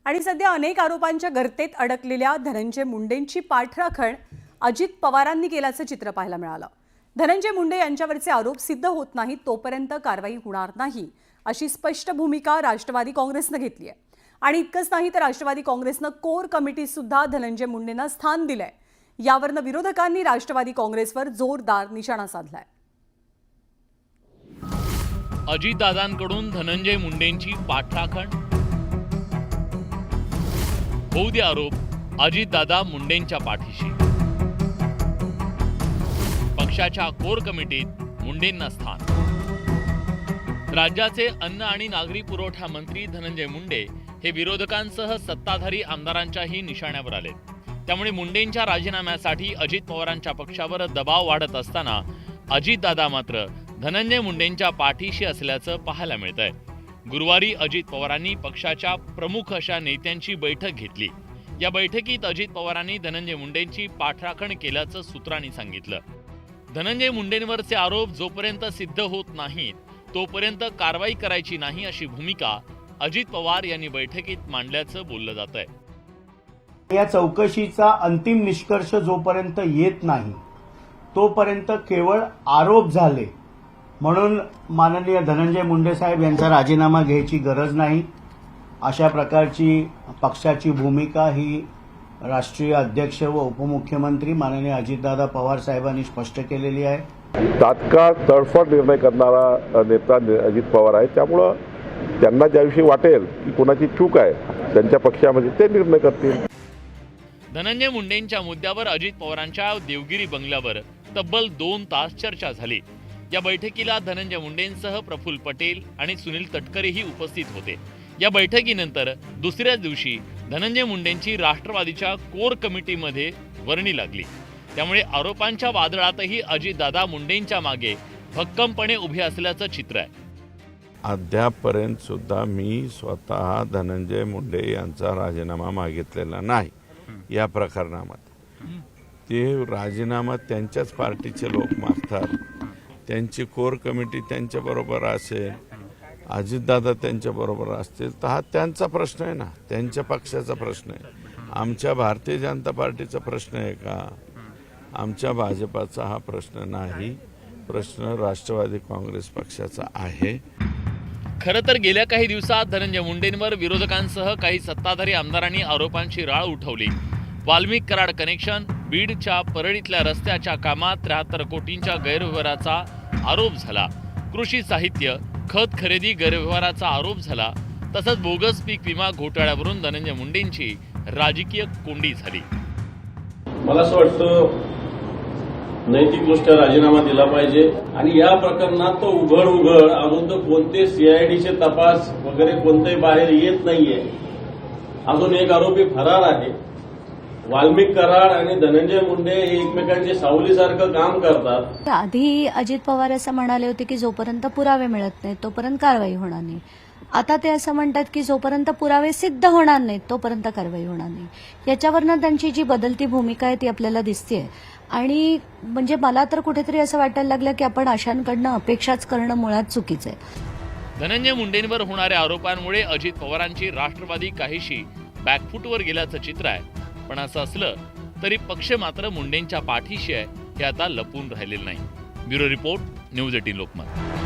आणि सध्या अनेक आरोपांच्या गर्तेत अडकलेल्या धनंजय मुंडेंची पाठराखण अजित पवारांनी केल्याचं चित्र पाहायला मिळालं। धनंजय मुंडे यांच्यावरचे आरोप सिद्ध होत नाहीत तोपर्यंत कारवाई होणार नाही अशी स्पष्ट भूमिका राष्ट्रवादी काँग्रेसने घेतली आहे। आणि इतकंच नाही तर राष्ट्रवादी काँग्रेसने कोर कमिटीत सुद्धा धनंजय मुंडेंना स्थान दिलंय। यावरनं विरोधकांनी राष्ट्रवादी काँग्रेसवर जोरदार निशाणा साधलाय। अजितदादांकडून धनंजय मुंडेंची पाठराखण, होऊ दे आरोप अजितदादा मुंडेंच्या पाठीशी। पक्षाच्या कोर कमिटीत मुंडेंना स्थान। राज्याचे अन्न आणि नागरी पुरवठा मंत्री धनंजय मुंडे हे विरोधकांसह सत्ताधारी आमदारांच्याही निशाण्यावर आले। त्यामुळे मुंडेंच्या राजीनाम्यासाठी अजित पवारांच्या पक्षावर दबाव वाढत असताना अजितदादा मात्र धनंजय मुंडेंच्या पाठीशी असल्याचं पाहायला मिळतंय। गुरुवारी अजित पवारांनी पक्षाच्या प्रमुख अशा नेत्यांची बैठक घेतली। या बैठकीत अजित पवारांनी धनंजय मुंडेंची पाठराखण केल्याचं सूत्रांनी सांगितलं। धनंजय मुंडेंवरचे आरोप जोपर्यंत सिद्ध होत नाहीत तोपर्यंत कारवाई करायची नाही अशी भूमिका अजित पवार यांनी बैठकीत मांडल्याचं बोललं जातंय। या चौकशीचा अंतिम निष्कर्ष जोपर्यंत येत नाही तोपर्यंत केवळ आरोप झाले म्हणून माननीय धनंजय मुंडे साहेब यांचा राजीनामा घ्यायची गरज नाही, अशा प्रकारची पक्षाची भूमिका ही राष्ट्रीय अध्यक्ष व उपमुख्यमंत्री माननीय अजितदादा पवार साहेबांनी स्पष्ट केलेली आहे। तात्काळ तडफड निर्णय करणारा नेता अजित पवार आहे, त्यामुळं त्यांना ज्याविषयी वाटेल की कोणाची चूक आहे त्यांच्या पक्षामध्ये ते निर्णय करतील। धनंजय मुंडेंच्या मुद्द्यावर अजित पवारांच्या देवगिरी बंगल्यावर तब्बल 2 तास चर्चा झाली। या बैठकीला धनंजय मुंडेंसह प्रफुल्ल पटेल आणि सुनील तटकरेही उपस्थित होते। या बैठकीनंतर दुसऱ्याच दिवशी धनंजय मुंडेंची राष्ट्रवादीच्या कोर कमिटीमध्ये वर्णी लागली। त्यामुळे आरोपांच्या वादळातही अजितदादा मुंडेंच्या मागे भक्कमपणे उभे असल्याचं चित्र आहे। अद्यापर्यंत सुद्धा मी स्वतः धनंजय मुंडे यांचा राजीनामा मागितलेला नाही। या प्रकरणामध्ये ते राजीनामा त्यांच्याच पार्टीचे लोक मागतात, त्यांची कोर कमिटी त्यांच्याबरोबर असेल, अजितदादा त्यांच्याबरोबर असतील तर हा त्यांचा प्रश्न आहे ना, त्यांच्या पक्षाचा प्रश्न आहे। आमच्या भारतीय जनता पार्टीचा प्रश्न आहे का? आमच्या भाजपाचा हा प्रश्न नाही, प्रश्न राष्ट्रवादी काँग्रेस पक्षाचा आहे। खरं तर गेल्या काही दिवसात धनंजय मुंडेंवर विरोधकांसह काही सत्ताधारी आमदारांनी आरोपांची राळ उठवली। वाल्मिक कराड कनेक्शन, बीडच्या परळीतल्या रस्त्याच्या कामात 73 कोटींच्या गैरव्यवहाराचा आरोप झाला। कृषी साहित्य, खत खरेदी गैरव्यवहाराचा आरोप झाला। तसंच बोगस पीक विमा घोटाळ्यावरून धनंजय मुंडेंची राजकीय कोंडी झाली। मला असं वाटतं नैतिकदृष्ट्या राजीनामा दिला पाहिजे आणि या प्रकरणात तो उघड अजून तर कोणते सीआयडीचे तपास वगैरे कोणतेही बाहेर येत नाहीये। अजून एक आरोपी फरार आहे। वाल्मिक कराड आणि धनंजय मुंडे हे एकमेकांचे सावलीसारखं काम करतात। आधी अजित पवार असं म्हणाले होते की जोपर्यंत पुरावे मिळत नाहीत तोपर्यंत कारवाई होणार नाही। आता ते असं म्हणतात की जोपर्यंत पुरावे सिद्ध होणार नाहीत तोपर्यंत कारवाई होणार नाही। याच्यावरनं त्यांची जी बदलती भूमिका आहे ती आपल्याला दिसतेय। आणि म्हणजे मला तर कुठेतरी असं वाटायला लागलं की आपण अशांकडनं अपेक्षाच करणं मुळात चुकीचं आहे। धनंजय मुंडेंवर होणाऱ्या आरोपांमुळे अजित पवारांची राष्ट्रवादी काहीशी बॅकफूटवर गेल्याचं चित्र आहे। पण असं असलं तरी पक्ष मात्र मुंडेंच्या पाठीशी आहे हे आता लपून राहिलेलं नाही। Bureau report, news 18 Lokmat.